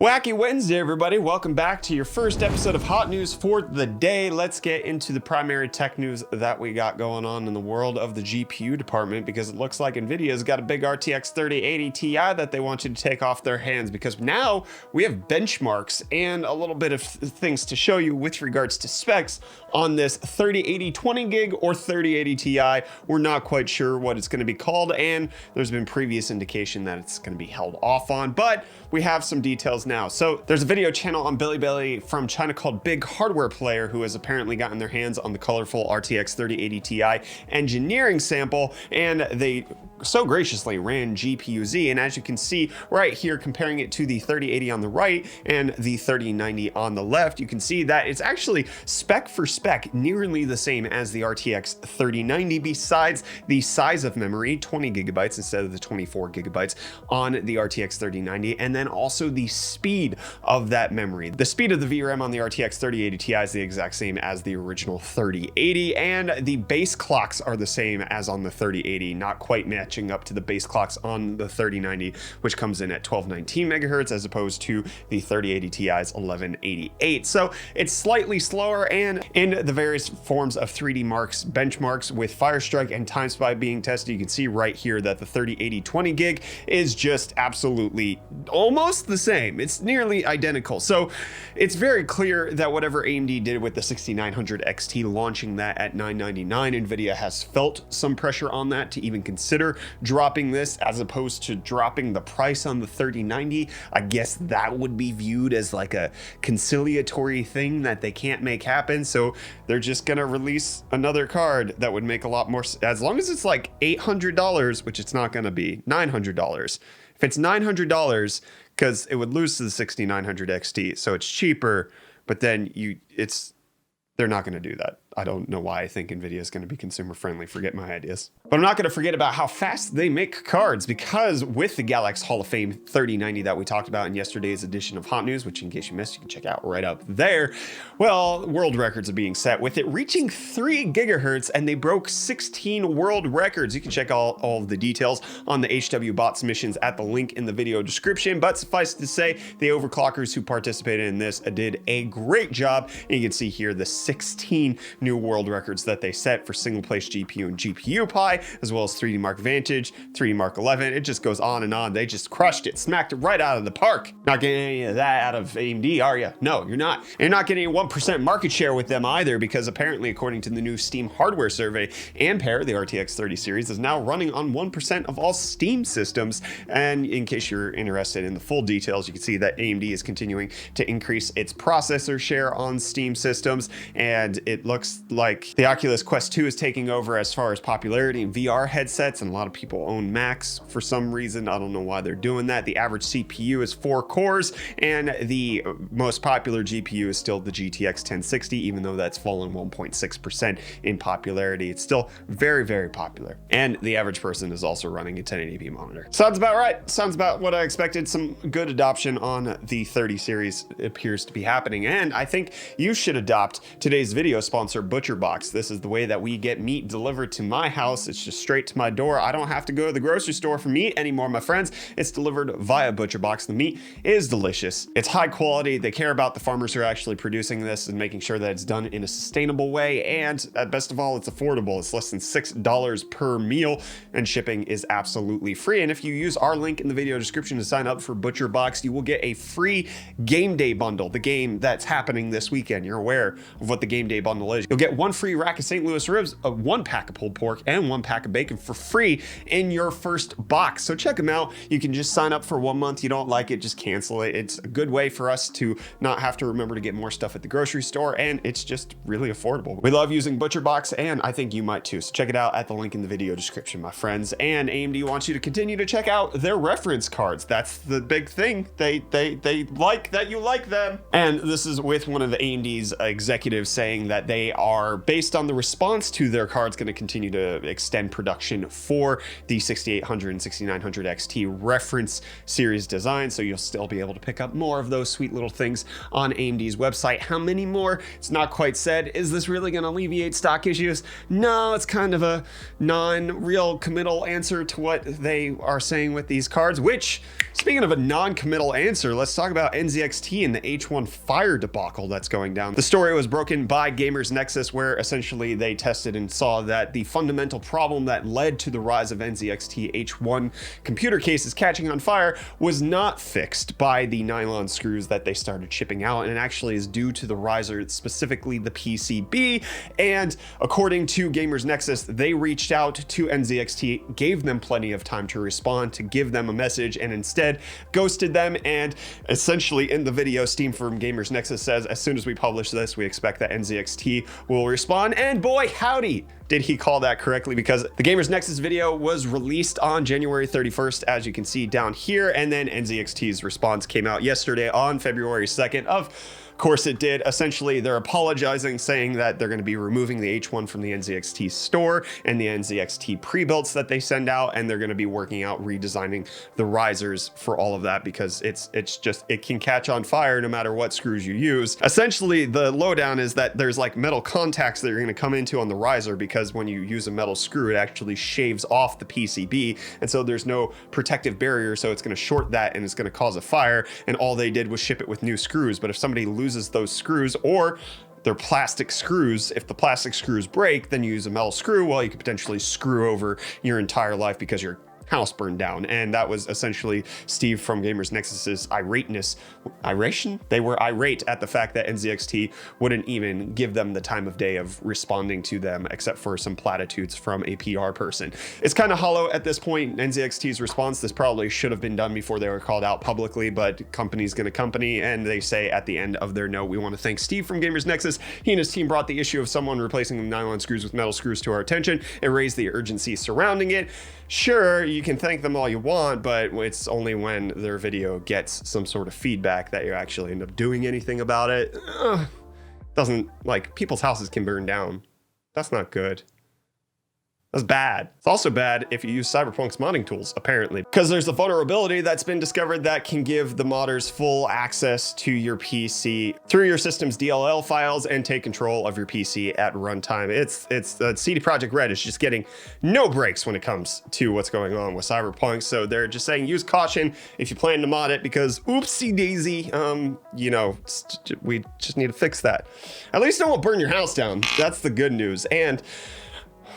Wacky Wednesday, everybody. Welcome back to your first episode of Hot News for the day. Let's get into the primary tech news that we got going on in the world of the GPU department, because it looks like Nvidia's got a big RTX 3080 Ti that they want you to take off their hands, because now we have benchmarks and a little bit of things to show you with regards to specs on this 3080 20 gig or 3080 Ti. We're not quite sure what it's going to be called, and there's been previous indication that it's going to be held off on, but we have some details now. So there's a video channel on Bilibili from China called Big Hardware Player, who has apparently gotten their hands on the colorful RTX 3080 Ti engineering sample, and they so graciously ran GPU-Z. And as you can see right here, comparing it to the 3080 on the right and the 3090 on the left, you can see that it's actually spec for spec nearly the same as the RTX 3090, besides the size of memory, 20 gigabytes instead of the 24 gigabytes on the RTX 3090, and then also the speed of that memory. The speed of the VRAM on the RTX 3080 Ti is the exact same as the original 3080, and the base clocks are the same as on the 3080, not quite matching up to the base clocks on the 3090, which comes in at 1219 megahertz as opposed to the 3080 Ti's 1188. So it's slightly slower, and in the various forms of 3D Mark's benchmarks with Firestrike and TimeSpy being tested, you can see right here that the 3080 20 gig is just absolutely almost the same. It's nearly identical. So it's very clear that whatever AMD did with the 6900 XT, launching that at $999, Nvidia has felt some pressure on that to even consider dropping this as opposed to dropping the price on the 3090. I guess that would be viewed as like a conciliatory thing that they can't make happen. So they're just gonna release another card that would make a lot more, as long as it's like $800, which it's not gonna be, $900. If it's $900, because it would lose to the 6900 XT, so it's cheaper, but then they're not going to do that. I don't know why I think Nvidia is going to be consumer friendly. Forget my ideas. But I'm not going to forget about how fast they make cards, because with the Galax Hall of Fame 3090 that we talked about in yesterday's edition of Hot News, which in case you missed, you can check out right up there. Well, world records are being set with it reaching 3 gigahertz, and they broke 16 world records. You can check all of the details on the HW bot submissions at the link in the video description. But suffice to say, the overclockers who participated in this did a great job. And you can see here the 16 new world records that they set for single place GPU and GPU Pi, as well as 3D Mark Vantage, 3D Mark 11. It just goes on and on. They just crushed it, smacked it right out of the park. Not getting any of that out of AMD, are you? No, you're not. You're not getting a 1% market share with them either, because apparently, according to the new Steam hardware survey, Ampere, the RTX 30 series, is now running on 1% of all Steam systems. And in case you're interested in the full details, you can see that AMD is continuing to increase its processor share on Steam systems, and it looks like the Oculus Quest 2 is taking over as far as popularity in VR headsets, and a lot of people own Macs for some reason. I don't know why they're doing that. The average CPU is 4 cores, and the most popular GPU is still the GTX 1060, even though that's fallen 1.6% in popularity. It's still very, very popular. And the average person is also running a 1080p monitor. Sounds about right. Sounds about what I expected. Some good adoption on the 30 series appears to be happening. And I think you should adopt today's video sponsor, ButcherBox. This is the way that we get meat delivered to my house. It's just straight to my door. I don't have to go to the grocery store for meat anymore, my friends. It's delivered via ButcherBox. The meat is delicious. It's high quality. They care about the farmers who are actually producing this and making sure that it's done in a sustainable way. And best of all, it's affordable. It's less than $6 per meal, and shipping is absolutely free. And if you use our link in the video description to sign up for ButcherBox, you will get a free game day bundle, the game that's happening this weekend. You're aware of what the game day bundle is. You'll get 1 free rack of St. Louis ribs, 1 pack of pulled pork, and 1 pack of bacon for free in your first box. So check them out. You can just sign up for 1 month. You don't like it, just cancel it. It's a good way for us to not have to remember to get more stuff at the grocery store, and it's just really affordable. We love using ButcherBox, and I think you might too. So check it out at the link in the video description, my friends. And AMD wants you to continue to check out their reference cards. That's the big thing. They like that you like them. And this is with one of the AMD's executives saying that they are, based on the response to their cards, going to continue to extend production for the 6800 and 6900 XT reference series design. So you'll still be able to pick up more of those sweet little things on AMD's website. How many more? It's not quite said. Is this really going to alleviate stock issues? No, it's kind of a non-real committal answer to what they are saying with these cards, which, speaking of a non-committal answer, let's talk about NZXT and the H1 fire debacle that's going down. The story was broken by Gamers Nexus, where essentially they tested and saw that the fundamental problem that led to the rise of NZXT H1 computer cases catching on fire was not fixed by the nylon screws that they started shipping out, and it actually is due to the riser, specifically the PCB. And according to Gamers Nexus, they reached out to NZXT, gave them plenty of time to respond, to give them a message, and instead ghosted them. And essentially in the video, Steam from Gamers Nexus says, as soon as we publish this, we expect that NZXT will respond. And boy, howdy, did he call that correctly, because the Gamers Nexus video was released on January 31st, as you can see down here. And then NZXT's response came out yesterday on February 2nd. Of course it did. Essentially, they're apologizing, saying that they're going to be removing the H1 from the NZXT store and the NZXT pre-builds that they send out, and they're going to be working out redesigning the risers for all of that, because it's just, it can catch on fire no matter what screws you use. Essentially, the lowdown is that there's like metal contacts that you're going to come into on the riser, because when you use a metal screw, it actually shaves off the PCB, and so there's no protective barrier, so it's going to short that and it's going to cause a fire. And all they did was ship it with new screws. But if somebody loses those screws, or they're plastic screws, if the plastic screws break, then you use a metal screw, well, you could potentially screw over your entire life because your house burned down. And that was essentially Steve from Gamers Nexus's iration. They were irate at the fact that NZXT wouldn't even give them the time of day of responding to them, except for some platitudes from a PR person. It's kind of hollow at this point, NZXT's response. This probably should have been done before they were called out publicly, but company's gonna company, and they say at the end of their note, we want to thank Steve from Gamers Nexus. He and his team brought the issue of someone replacing nylon screws with metal screws to our attention. It raised the urgency surrounding it. Sure, you can thank them all you want, but it's only when their video gets some sort of feedback that you actually end up doing anything about it. Doesn't, like, people's houses can burn down. That's not good. That's bad. It's also bad if you use Cyberpunk's modding tools, apparently, because there's a vulnerability that's been discovered that can give the modders full access to your PC through your system's DLL files and take control of your PC at runtime. It's CD Projekt Red is just getting no breaks when it comes to what's going on with Cyberpunk. So they're just saying use caution if you plan to mod it, because oopsie daisy, you know, we just need to fix that. At least it won't burn your house down. That's the good news. And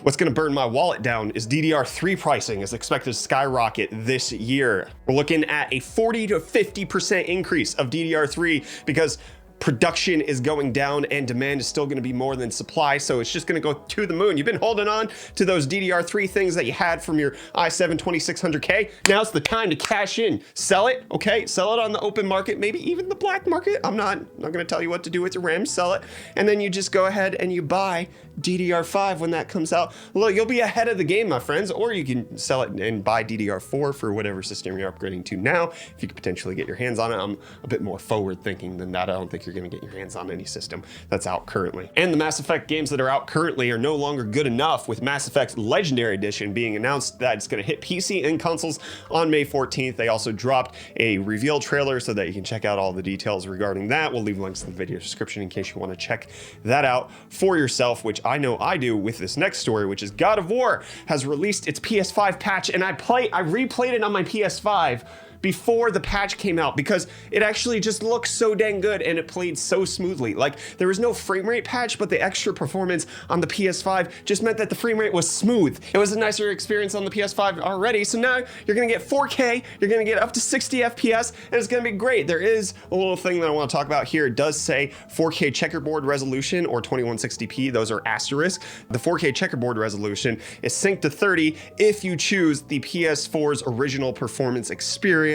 what's going to burn my wallet down is DDR3 pricing is expected to skyrocket this year. We're looking at a 40 to 50% increase of DDR3 because production is going down and demand is still going to be more than supply, so it's just going to go to the moon. You've been holding on to those DDR3 things that you had from your i7 2600K. Now's the time to cash in. Sell it, okay? Sell it on the open market, maybe even the black market. I'm not going to tell you what to do with your RAM. Sell it, and then you just go ahead and you buy DDR5 when that comes out. Look, you'll be ahead of the game, my friends, or you can sell it and buy DDR4 for whatever system you're upgrading to now, if you could potentially get your hands on it. I'm a bit more forward thinking than that. I don't think you're going to get your hands on any system that's out currently. And the Mass Effect games that are out currently are no longer good enough, with Mass Effect Legendary Edition being announced that it's going to hit PC and consoles on May 14th. They also dropped a reveal trailer so that you can check out all the details regarding that. We'll leave links in the video description in case you want to check that out for yourself, which I know I do with this next story, which is God of War has released its PS5 patch, and I replayed it on my PS5 before the patch came out because it actually just looks so dang good and it played so smoothly. Like, there was no frame rate patch, but the extra performance on the PS5 just meant that the frame rate was smooth. It was a nicer experience on the PS5 already, so now you're gonna get 4K, you're gonna get up to 60 FPS, and it's gonna be great. There is a little thing that I want to talk about here. It does say 4K checkerboard resolution or 2160p. Those are asterisk. The 4K checkerboard resolution is synced to 30 if you choose the PS4's original performance experience,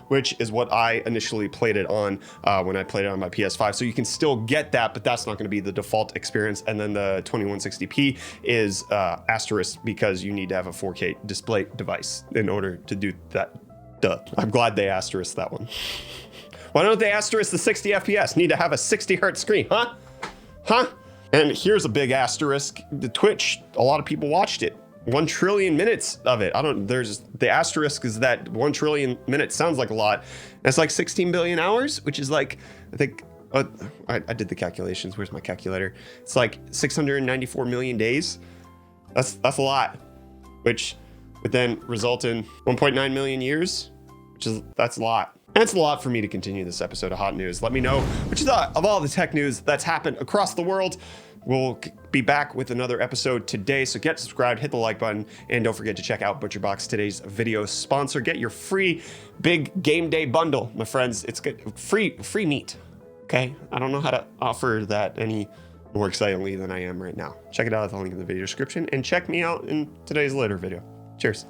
which is what I initially played it on when I played it on my PS5. So you can still get that, but that's not going to be the default experience. And then the 2160p is asterisk because you need to have a 4K display device in order to do that. Duh. I'm glad they asterisk that one. Why don't they asterisk the 60 FPS? Need to have a 60 hertz screen, huh? Huh? And here's a big asterisk. The Twitch, a lot of people watched it. 1 trillion minutes of it. The asterisk is that 1 trillion minutes sounds like a lot. That's like 16 billion hours, which is like, I think, I did the calculations. Where's my calculator? It's like 694 million days. That's a lot, which would then result in 1.9 million years, that's a lot. And it's a lot for me to continue this episode of Hot News. Let me know what you thought of all the tech news that's happened across the world. We'll be back with another episode today, so get subscribed, hit the like button, and don't forget to check out ButcherBox, today's video sponsor. Get your free big game day bundle, my friends. It's good, free meat. Okay, I don't know how to offer that any more excitingly than I am right now. Check it out at the link in the video description, and check me out in today's later video. Cheers.